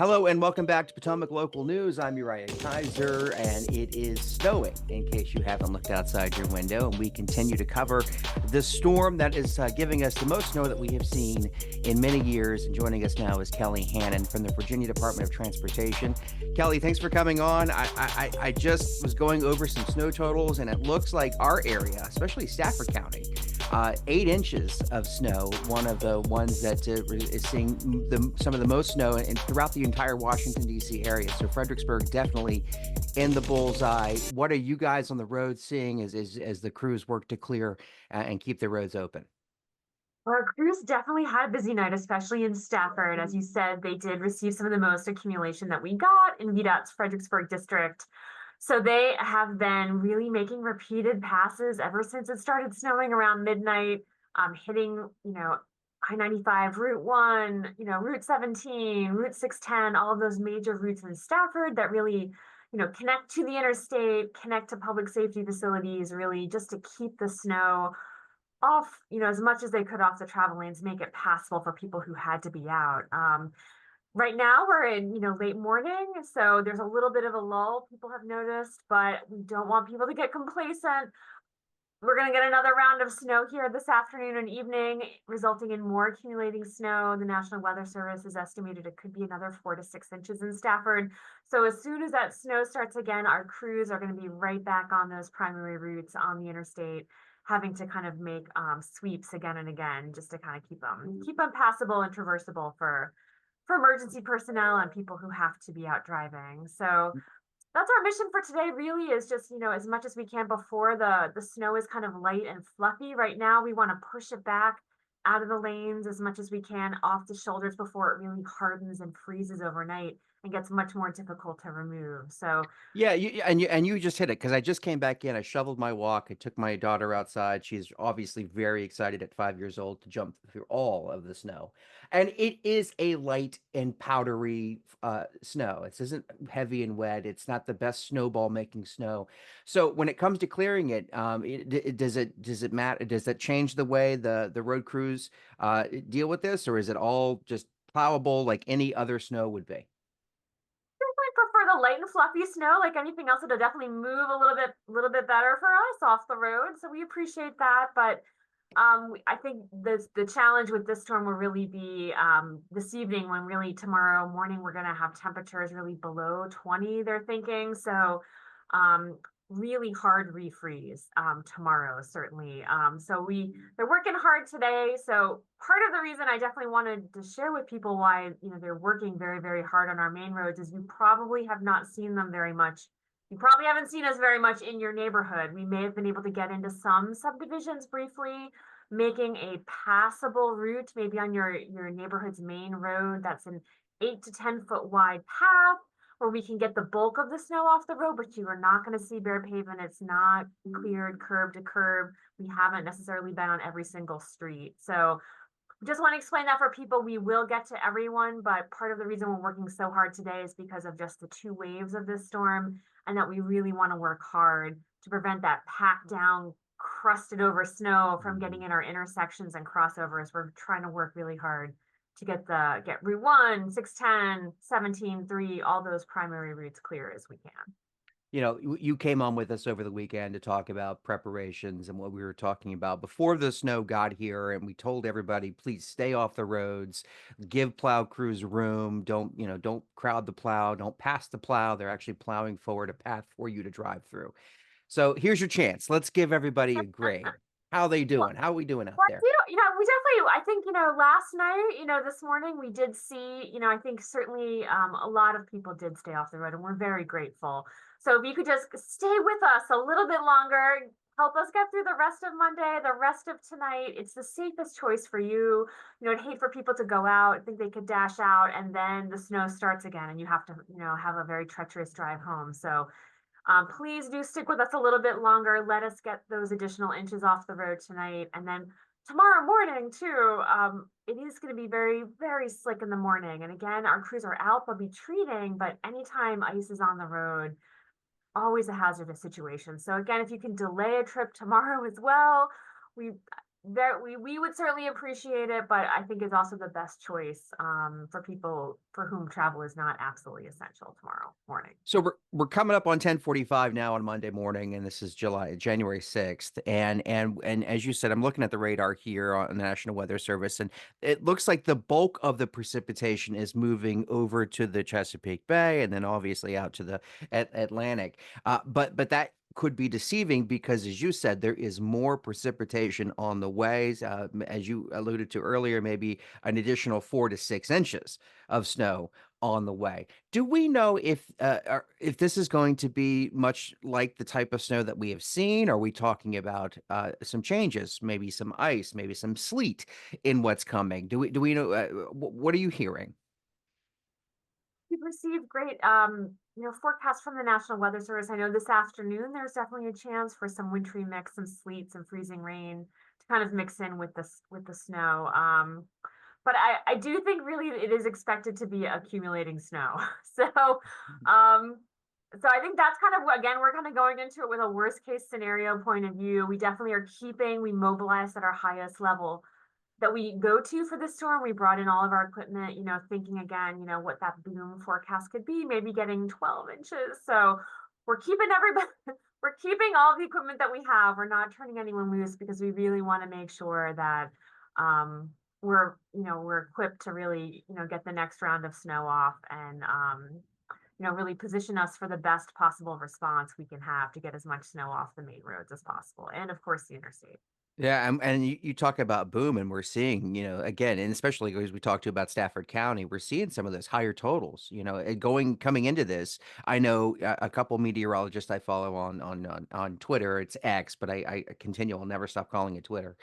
Hello and welcome back to Potomac Local News. I'm Uriah Kaiser, and it is snowing, in case you haven't looked outside your window. And we continue to cover the storm that is giving us the most snow that we have seen in many years. And joining us now is Kelly Hannon from the Virginia Department of Transportation. Kelly, thanks for coming on. I just was going over some snow totals, and it looks like our area, especially Stafford County, 8 inches of snow, one of the ones that is seeing some of the most snow throughout the entire Washington, D.C. area. So Fredericksburg definitely in the bullseye. What are you guys on the road seeing as the crews work to clear and keep the roads open? Our crews definitely had a busy night, especially in Stafford. As you said, they did receive some of the most accumulation that we got in VDOT's Fredericksburg district. So they have been really making repeated passes ever since it started snowing around midnight, hitting, I-95, Route 1, Route 17, Route 610, all of those major routes in Stafford that really, connect to the interstate, connect to public safety facilities, really just to keep the snow off, as much as they could off the travel lanes, make it passable for people who had to be out. Right now we're in, late morning, so there's a little bit of a lull people have noticed, but we don't want people to get complacent. We're going to get another round of snow here this afternoon and evening, resulting in more accumulating snow. The National Weather Service has estimated it could be another 4 to 6 inches in Stafford. So as soon as that snow starts again, our crews are going to be right back on those primary routes on the interstate, having to kind of make sweeps again and again, just to kind of keep them passable and traversable for emergency personnel and people who have to be out driving. So that's our mission for today, really, is just, as much as we can before the snow is kind of light and fluffy. Right now, we want to push it back out of the lanes as much as we can off the shoulders before it really hardens and freezes overnight and gets much more difficult to remove. So Yeah, you just hit it, because I just came back in. I shoveled my walk. I took my daughter outside. She's obviously very excited at 5 years old to jump through all of the snow, and it is a light and powdery snow. It isn't heavy and wet. It's not the best snowball making snow. So when it comes to clearing it, does it matter? Does that change the way the road crews deal with this, or is it all just plowable like any other snow would be? I prefer the light and fluffy snow. Like anything else, it'll definitely move a little bit better for us off the road. So we appreciate that. But I think the challenge with this storm will really be this evening, when really tomorrow morning we're going to have temperatures really below 20, they're thinking. So um, really hard refreeze tomorrow, certainly. So they're working hard today. So part of the reason I definitely wanted to share with people why, they're working very, very hard on our main roads is you probably have not seen them very much. You probably haven't seen us very much in your neighborhood. We may have been able to get into some subdivisions briefly, making a passable route, maybe on your neighborhood's main road that's an 8 to 10 foot wide path where we can get the bulk of the snow off the road, but you are not going to see bare pavement. It's not cleared curb to curb. We haven't necessarily been on every single street. So just want to explain that for people. We will get to everyone, but part of the reason we're working so hard today is because of just the 2 waves of this storm, and that we really want to work hard to prevent that packed down, crusted over snow from getting in our intersections and crossovers. We're trying to work really hard to get Route 1, 610, 17, 3, all those primary routes clear as we can. You came on with us over the weekend to talk about preparations and what we were talking about before the snow got here. And we told everybody, please stay off the roads, give plow crews room. Don't crowd the plow, don't pass the plow. They're actually plowing forward a path for you to drive through. So here's your chance. Let's give everybody a grade. How they Well, doing? How are we doing out Well, there? we definitely, I think, last night, this morning, we did see, I think certainly a lot of people did stay off the road, and we're very grateful. So if you could just stay with us a little bit longer, help us get through the rest of Monday, the rest of tonight. It's the safest choice for you. I'd hate for people to go out, think they could dash out, and then the snow starts again, and you have to, have a very treacherous drive home. So please do stick with us a little bit longer. Let us get those additional inches off the road tonight. And then tomorrow morning, too, it is going to be very, very slick in the morning. And again, our crews are out, they'll be treating, but anytime ice is on the road, always a hazardous situation. So again, if you can delay a trip tomorrow as well, we we would certainly appreciate it, but I think it's also the best choice for people for whom travel is not absolutely essential tomorrow morning. So we're coming up on 10:45 now on Monday morning, and this is January 6th. And as you said, I'm looking at the radar here on the National Weather Service, and it looks like the bulk of the precipitation is moving over to the Chesapeake Bay and then obviously out to the Atlantic. But that could be deceiving because, as you said, there is more precipitation on the ways. As you alluded to earlier, maybe an additional 4 to 6 inches of snow on the way. Do we know if this is going to be much like the type of snow that we have seen? Are we talking about some changes, maybe some ice, maybe some sleet in what's coming? Do we know what are you hearing? We've received great, forecasts from the National Weather Service. I know this afternoon there's definitely a chance for some wintry mix, some sleet, some freezing rain to kind of mix in with the snow. But I do think really it is expected to be accumulating snow. So, um, so I think that's kind of again we're kind of going into it with a worst case scenario point of view. We definitely are we mobilized at our highest level that we go to for the storm. We brought in all of our equipment, thinking again, what that boom forecast could be, maybe getting 12 inches. So we're keeping everybody, we're keeping all the equipment that we have. We're not turning anyone loose because we really want to make sure that we're equipped to really, get the next round of snow off and, really position us for the best possible response we can have to get as much snow off the main roads as possible. And of course, the interstate. Yeah, and you talk about boom, and we're seeing, again, and especially as we talked to about Stafford County, we're seeing some of those higher totals. Coming into this, I know a couple meteorologists I follow on Twitter. It's X, but I continue. I'll never stop calling it Twitter.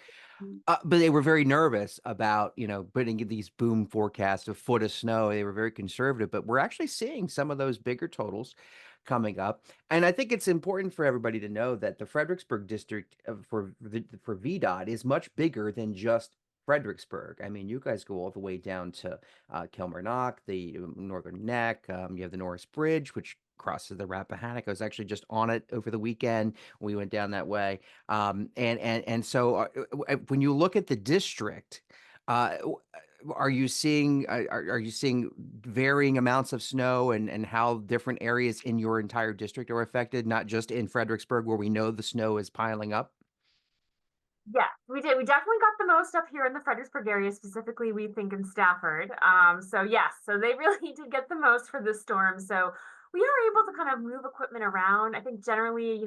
But they were very nervous about, putting these boom forecasts, a foot of snow. They were very conservative, but we're actually seeing some of those bigger totals coming up. And I think it's important for everybody to know that the Fredericksburg district for VDOT is much bigger than just Fredericksburg. I mean, you guys go all the way down to Kilmarnock, the Northern Neck. You have the Norris Bridge, which crosses the Rappahannock. I was actually just on it over the weekend. We went down that way. When you look at the district, uh, are you seeing varying amounts of snow and how different areas in your entire district are affected, not just in Fredericksburg where we know the snow is piling up? Yeah, we did. We definitely got the most up here in the Fredericksburg area, specifically, we think in Stafford. So yes, so they really did get the most for this storm. So we are able to kind of move equipment around. I think generally,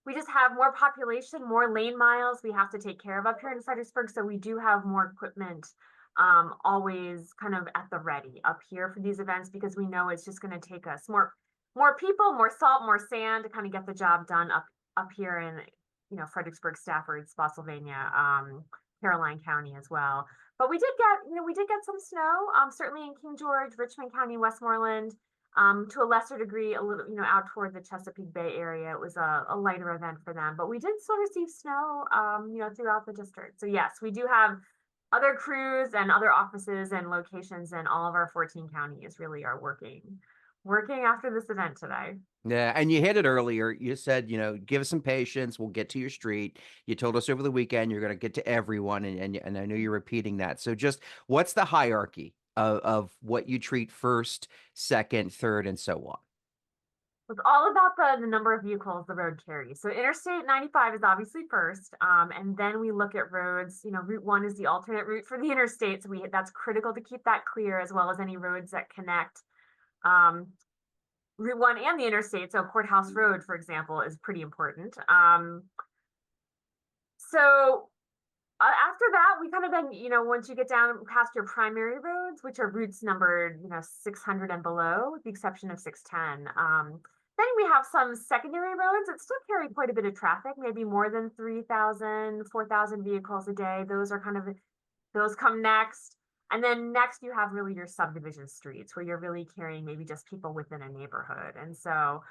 we just have more population, more lane miles we have to take care of up here in Fredericksburg. So we do have more equipment always kind of at the ready up here for these events because we know it's just going to take us more people, more salt, more sand to kind of get the job done up here in Fredericksburg, Stafford, Spotsylvania, Caroline County as well. But we did get some snow, certainly in King George, Richmond County, Westmoreland, to a lesser degree, a little, out toward the Chesapeake Bay area. It was a lighter event for them, but we did still receive snow, throughout the district. So yes, we do have other crews and other offices and locations in all of our 14 counties really are working after this event today. Yeah, and you hit it earlier. You said, give us some patience. We'll get to your street. You told us over the weekend you're going to get to everyone, and I know you're repeating that. So just what's the hierarchy of what you treat first, second, third, and so on? It's all about the number of vehicles the road carries. So Interstate 95 is obviously first, and then we look at roads. Route 1 is the alternate route for the interstate, so that's critical to keep that clear, as well as any roads that connect Route 1 and the interstate. So Courthouse Road, for example, is pretty important. So after that, we kind of then, once you get down past your primary roads, which are routes numbered, 600 and below, with the exception of 610. Then we have some secondary roads that still carry quite a bit of traffic, maybe more than 3,000, 4,000 vehicles a day. Those come next. And then next you have really your subdivision streets where you're really carrying maybe just people within a neighborhood. And so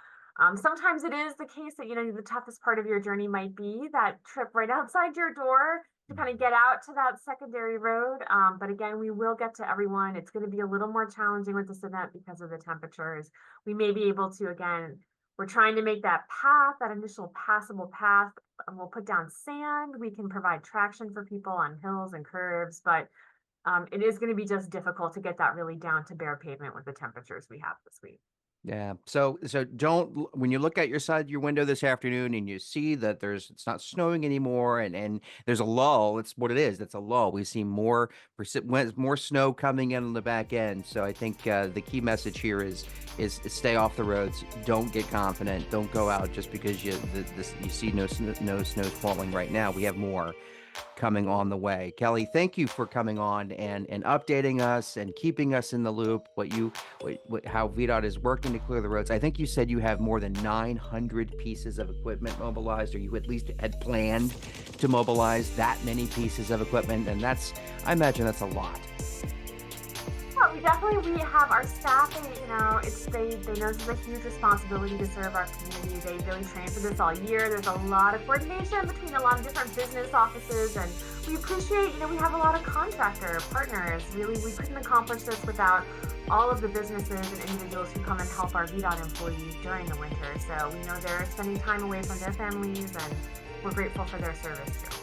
sometimes it is the case that, the toughest part of your journey might be that trip right outside your door to kind of get out to that secondary road. But again, we will get to everyone. It's going to be a little more challenging with this event because of the temperatures. We may be able to, again, We're trying to make that path, that initial passable path, we'll put down sand. We can provide traction for people on hills and curves, but it is going to be just difficult to get that really down to bare pavement with the temperatures we have this week. Yeah. So don't when you look out your side your window this afternoon and you see that it's not snowing anymore and there's a lull. It's what it is. That's a lull. We see more snow coming in on the back end. So I think the key message here is stay off the roads. Don't get confident. Don't go out just because you see no snow falling right now. We have more coming on the way. Kelly, thank you for coming on and updating us and keeping us in the loop. How VDOT is working to clear the roads. I think you said you have more than 900 pieces of equipment mobilized, or you at least had planned to mobilize that many pieces of equipment, and I imagine that's a lot. Yeah, we have our staff, and they know this is a huge responsibility to serve our community. They really train for this all year. There's a lot of coordination between a lot of different business offices, and we appreciate, we have a lot of contractor partners. Really, we couldn't accomplish this without all of the businesses and individuals who come and help our VDOT employees during the winter. So we know they're spending time away from their families, and we're grateful for their service too.